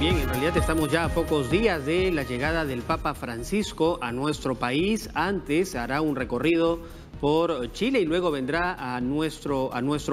Bien, en realidad estamos ya a pocos días de la llegada del Papa Francisco a nuestro país. Antes hará un recorrido por Chile y luego vendrá a nuestro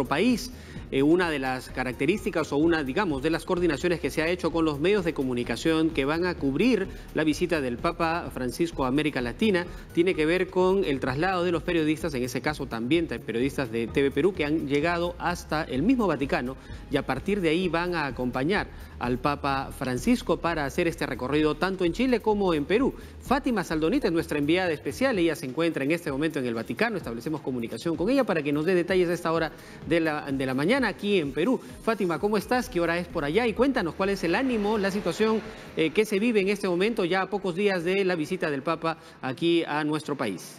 país. Una de las características o una, digamos, de las coordinaciones que se ha hecho con los medios de comunicación que van a cubrir la visita del Papa Francisco a América Latina tiene que ver con el traslado de los periodistas, en ese caso también periodistas de TV Perú que han llegado hasta el mismo Vaticano y a partir de ahí van a acompañar al Papa Francisco para hacer este recorrido tanto en Chile como en Perú. Fátima Saldonita es nuestra enviada especial, ella se encuentra en este momento en el Vaticano, establecemos comunicación con ella para que nos dé detalles a esta hora de la mañana aquí en Perú. Fátima, ¿cómo estás? ¿Qué hora es por allá? Y cuéntanos cuál es el ánimo, la situación que se vive en este momento ya a pocos días de la visita del Papa aquí a nuestro país.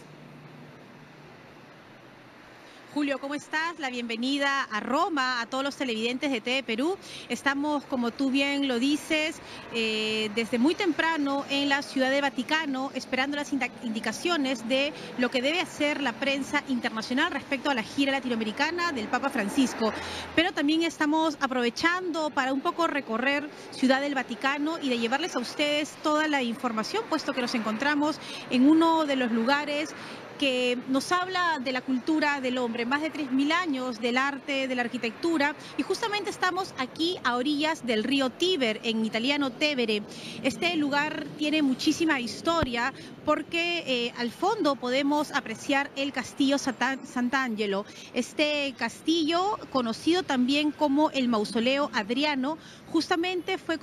Julio, ¿cómo estás? La bienvenida a Roma, a todos los televidentes de TV Perú. Estamos, como tú bien lo dices, desde muy temprano en la Ciudad de Vaticano, esperando las indicaciones de lo que debe hacer la prensa internacional respecto a la gira latinoamericana del Papa Francisco. Pero también estamos aprovechando para un poco recorrer Ciudad del Vaticano y de llevarles a ustedes toda la información, puesto que nos encontramos en uno de los lugares que nos habla de la cultura del hombre, más de 3000 años del arte, de la arquitectura, y justamente estamos aquí a orillas del río Tíber, en italiano Tevere. Este lugar tiene muchísima historia porque al fondo podemos apreciar el castillo Sant'Angelo. Este castillo, conocido también como el mausoleo Adriano, justamente fue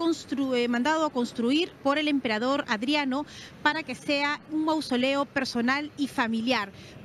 mandado a construir por el emperador Adriano para que sea un mausoleo personal y familiar.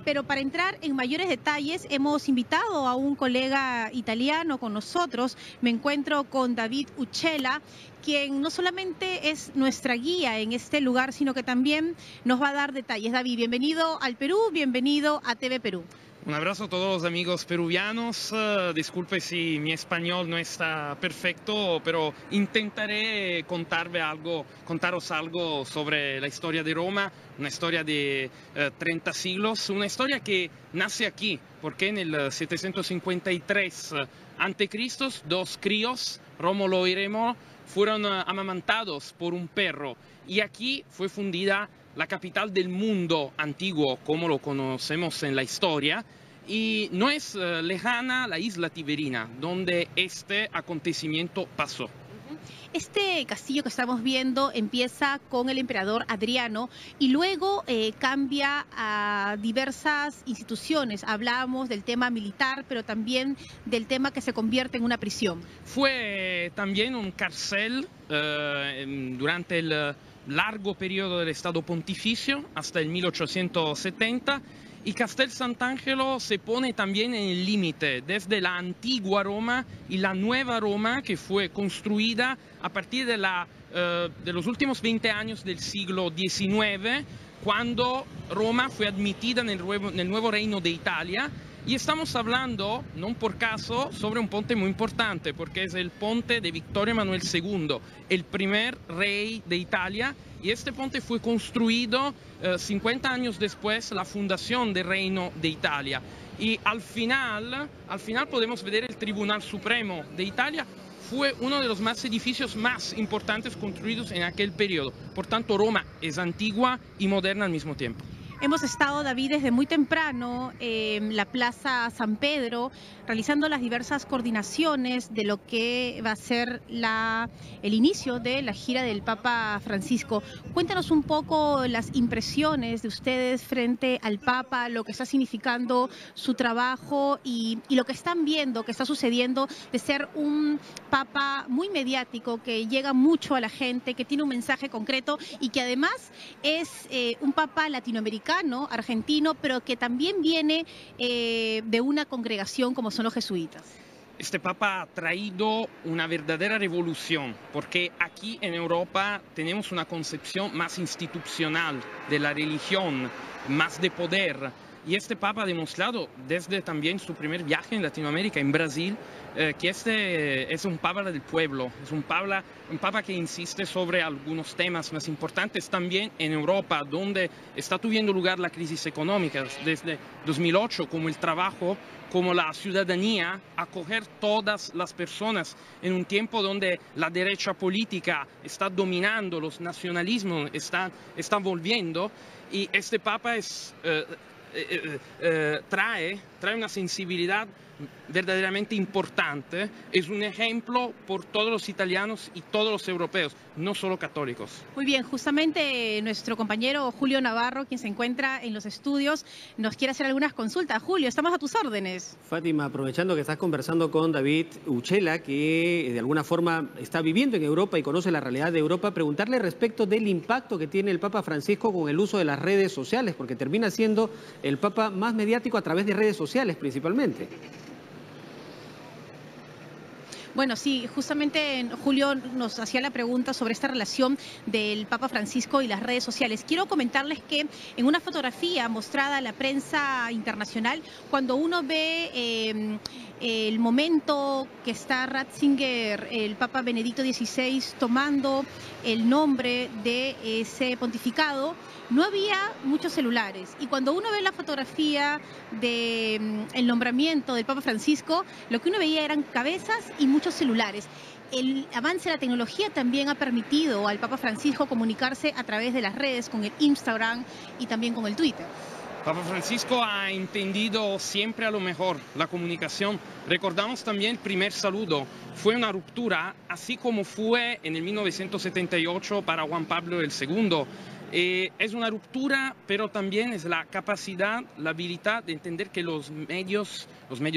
Pero para entrar en mayores detalles hemos invitado a un colega italiano con nosotros. Me encuentro con David Uccella, quien no solamente es nuestra guía en este lugar, sino que también nos va a dar detalles. David, bienvenido al Perú, bienvenido a TV Perú. Un abrazo a todos los amigos peruvianos. Disculpe si mi español no está perfecto, pero intentaré contaros algo sobre la historia de Roma, una historia de 30 siglos, una historia que nace aquí, porque en el 753 a.C. dos críos, Rómulo y Remo, fueron amamantados por un perro y aquí fue fundida la capital del mundo antiguo, como lo conocemos en la historia, y no es lejana la isla Tiberina, donde este acontecimiento pasó. Este castillo que estamos viendo empieza con el emperador Adriano y luego cambia a diversas instituciones. Hablábamos del tema militar, pero también del tema que se convierte en una prisión. Fue también un cárcel durante el largo periodo del Estado Pontificio, hasta el 1870, y Castel Sant'Angelo se pone también en el límite desde la antigua Roma y la nueva Roma, que fue construida a partir de los últimos 20 años del siglo XIX, cuando Roma fue admitida en el nuevo Reino de Italia. Y estamos hablando, no por caso, sobre un ponte muy importante, porque es el ponte de Vittorio Emanuele II, el primer rey de Italia, y este ponte fue construido 50 años después de la fundación del Reino de Italia. Y al final podemos ver el Tribunal Supremo de Italia. Fue uno de los edificios más importantes construidos en aquel periodo. Por tanto, Roma es antigua y moderna al mismo tiempo. Hemos estado, David, desde muy temprano en la Plaza San Pedro, realizando las diversas coordinaciones de lo que va a ser el inicio de la gira del Papa Francisco. Cuéntanos un poco las impresiones de ustedes frente al Papa, lo que está significando su trabajo y lo que están viendo, que está sucediendo, de ser un Papa muy mediático, que llega mucho a la gente, que tiene un mensaje concreto y que además es un Papa latinoamericano, argentino, pero que también viene de una congregación como son los jesuitas. Este Papa ha traído una verdadera revolución, porque aquí en Europa tenemos una concepción más institucional de la religión, más de poder. Y este Papa ha demostrado desde también su primer viaje en Latinoamérica, en Brasil, que este es un Papa del pueblo, es un Papa que insiste sobre algunos temas más importantes también en Europa, donde está tuviendo lugar la crisis económica desde 2008, como el trabajo, como la ciudadanía, acoger todas las personas en un tiempo donde la derecha política está dominando, los nacionalismos están volviendo, y este Papa trae una sensibilidad verdaderamente importante, es un ejemplo por todos los italianos y todos los europeos, no solo católicos. Muy bien, justamente nuestro compañero Julio Navarro, quien se encuentra en los estudios, nos quiere hacer algunas consultas. Julio, estamos a tus órdenes. Fátima, aprovechando que estás conversando con David Uchela, que de alguna forma está viviendo en Europa y conoce la realidad de Europa, preguntarle respecto del impacto que tiene el Papa Francisco con el uso de las redes sociales, porque termina siendo el Papa más mediático a través de redes sociales principalmente. Bueno, sí, justamente Julio nos hacía la pregunta sobre esta relación del Papa Francisco y las redes sociales. Quiero comentarles que en una fotografía mostrada a la prensa internacional, cuando uno ve el momento que está Ratzinger, el Papa Benedicto XVI, tomando el nombre de ese pontificado, no había muchos celulares. Y cuando uno ve la fotografía del nombramiento del Papa Francisco, lo que uno veía eran cabezas y muchos celulares. El avance de la tecnología también ha permitido al Papa Francisco comunicarse a través de las redes, con el Instagram y también con el Twitter. Papa Francisco ha entendido siempre a lo mejor la comunicación. Recordamos también el primer saludo. Fue una ruptura, así como fue en el 1978 para Juan Pablo II. Es una ruptura, pero también es la capacidad, la habilidad de entender que los medios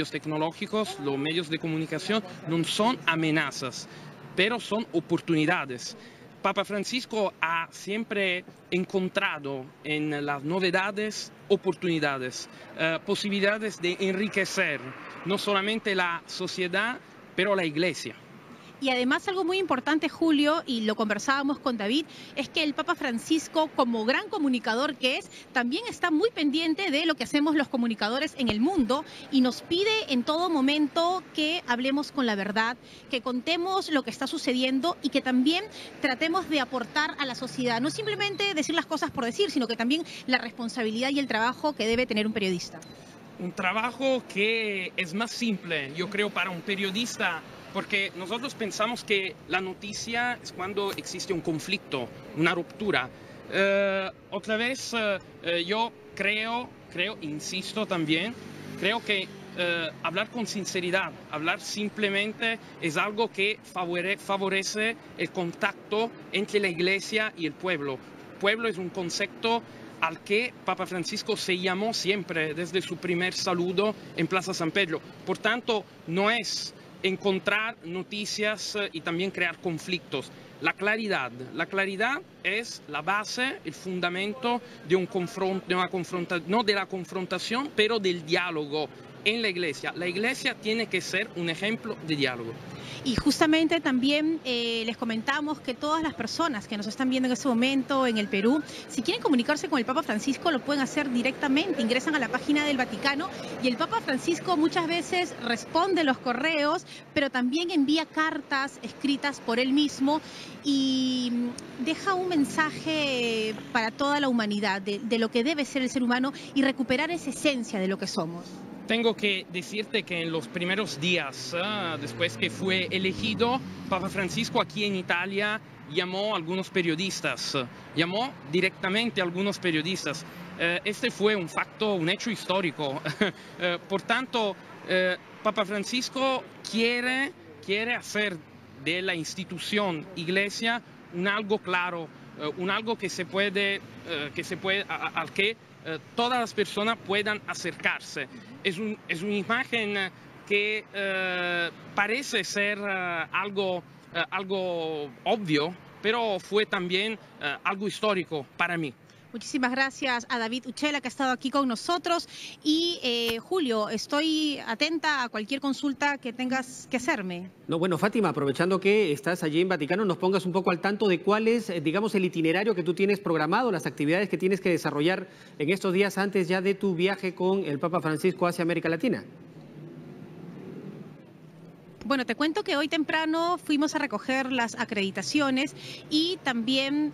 tecnológicos, los medios de comunicación no son amenazas, pero son oportunidades. Papa Francisco ha siempre encontrado en las novedades oportunidades, posibilidades de enriquecer no solamente la sociedad, pero la Iglesia. Y además algo muy importante, Julio, y lo conversábamos con David, es que el Papa Francisco, como gran comunicador que es, también está muy pendiente de lo que hacemos los comunicadores en el mundo y nos pide en todo momento que hablemos con la verdad, que contemos lo que está sucediendo y que también tratemos de aportar a la sociedad. No simplemente decir las cosas por decir, sino que también la responsabilidad y el trabajo que debe tener un periodista. Un trabajo que es más simple, yo creo, para un periodista, porque nosotros pensamos que la noticia es cuando existe un conflicto, una ruptura. Otra vez, yo creo, insisto también, creo que hablar con sinceridad, hablar simplemente es algo que favorece el contacto entre la Iglesia y el pueblo. Pueblo es un concepto al que Papa Francisco se llamó siempre desde su primer saludo en Plaza San Pedro. Por tanto, no es encontrar noticias y también crear conflictos. La claridad es la base, el fundamento de un confronto, no de la confrontación, pero del diálogo en la Iglesia. La Iglesia tiene que ser un ejemplo de diálogo. Y justamente también les comentamos que todas las personas que nos están viendo en este momento en el Perú, si quieren comunicarse con el Papa Francisco, lo pueden hacer directamente, ingresan a la página del Vaticano y el Papa Francisco muchas veces responde los correos, pero también envía cartas escritas por él mismo y deja un mensaje para toda la humanidad de lo que debe ser el ser humano y recuperar esa esencia de lo que somos. Tengo que decirte que en los primeros días, después que fue elegido, Papa Francisco aquí en Italia llamó a algunos periodistas, llamó directamente a algunos periodistas. Este fue un hecho histórico. Por tanto, Papa Francisco quiere hacer de la institución Iglesia un algo claro, un algo que se puede al que todas las personas puedan acercarse. Es una imagen que parece ser algo obvio, pero fue también algo histórico para mí. Muchísimas gracias a David Uchela, que ha estado aquí con nosotros. Y Julio, estoy atenta a cualquier consulta que tengas que hacerme. No, bueno, Fátima, aprovechando que estás allí en Vaticano, nos pongas un poco al tanto de cuál es, digamos, el itinerario que tú tienes programado, las actividades que tienes que desarrollar en estos días antes ya de tu viaje con el Papa Francisco hacia América Latina. Bueno, te cuento que hoy temprano fuimos a recoger las acreditaciones y también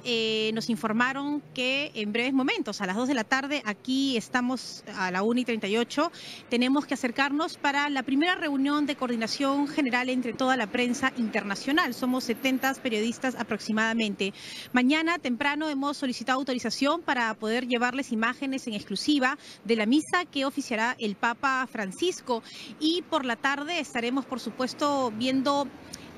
nos informaron que en breves momentos, a las 2 de la tarde, aquí estamos a la 1:38, tenemos que acercarnos para la primera reunión de coordinación general entre toda la prensa internacional. Somos 70 periodistas aproximadamente. Mañana temprano hemos solicitado autorización para poder llevarles imágenes en exclusiva de la misa que oficiará el Papa Francisco, y por la tarde estaremos, por supuesto, viendo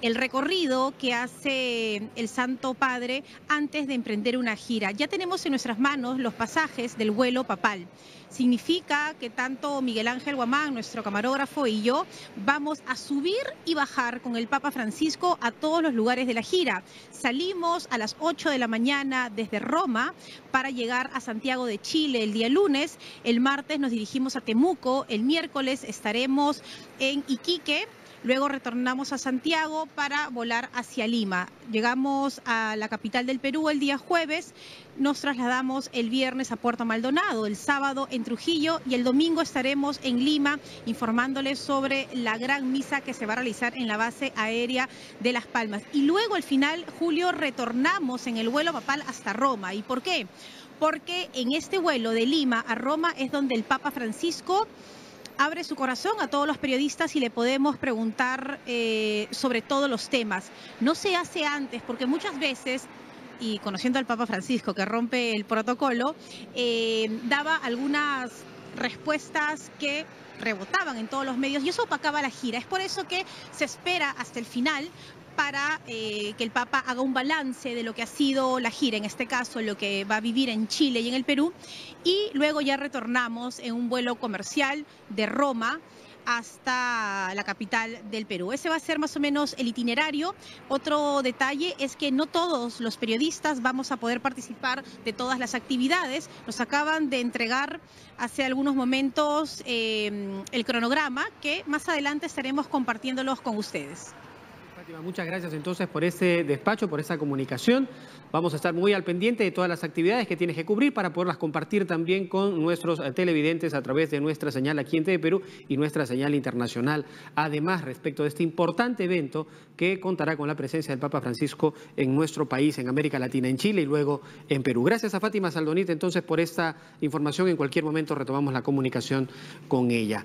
el recorrido que hace el Santo Padre antes de emprender una gira. Ya tenemos en nuestras manos los pasajes del vuelo papal. Significa que tanto Miguel Ángel Guamán, nuestro camarógrafo, y yo vamos a subir y bajar con el Papa Francisco a todos los lugares de la gira. Salimos a las 8 de la mañana desde Roma para llegar a Santiago de Chile el día lunes. El martes nos dirigimos a Temuco. El miércoles estaremos en Iquique. Luego retornamos a Santiago para volar hacia Lima. Llegamos a la capital del Perú el día jueves, nos trasladamos el viernes a Puerto Maldonado, el sábado en Trujillo y el domingo estaremos en Lima informándoles sobre la gran misa que se va a realizar en la base aérea de Las Palmas. Y luego al final, Julio, retornamos en el vuelo papal hasta Roma. ¿Y por qué? Porque en este vuelo de Lima a Roma es donde el Papa Francisco abre su corazón a todos los periodistas y le podemos preguntar sobre todos los temas. No se hace antes porque muchas veces, y conociendo al Papa Francisco que rompe el protocolo, daba algunas respuestas que rebotaban en todos los medios y eso opacaba la gira. Es por eso que se espera hasta el final para que el Papa haga un balance de lo que ha sido la gira, en este caso lo que va a vivir en Chile y en el Perú, y luego ya retornamos en un vuelo comercial de Roma hasta la capital del Perú. Ese va a ser más o menos el itinerario. Otro detalle es que no todos los periodistas vamos a poder participar de todas las actividades. Nos acaban de entregar hace algunos momentos el cronograma que más adelante estaremos compartiéndolos con ustedes. Fátima, muchas gracias entonces por ese despacho, por esa comunicación. Vamos a estar muy al pendiente de todas las actividades que tienes que cubrir para poderlas compartir también con nuestros televidentes a través de nuestra señal aquí en TV Perú y nuestra señal internacional. Además, respecto de este importante evento que contará con la presencia del Papa Francisco en nuestro país, en América Latina, en Chile y luego en Perú. Gracias a Fátima Saldonit entonces por esta información. En cualquier momento retomamos la comunicación con ella.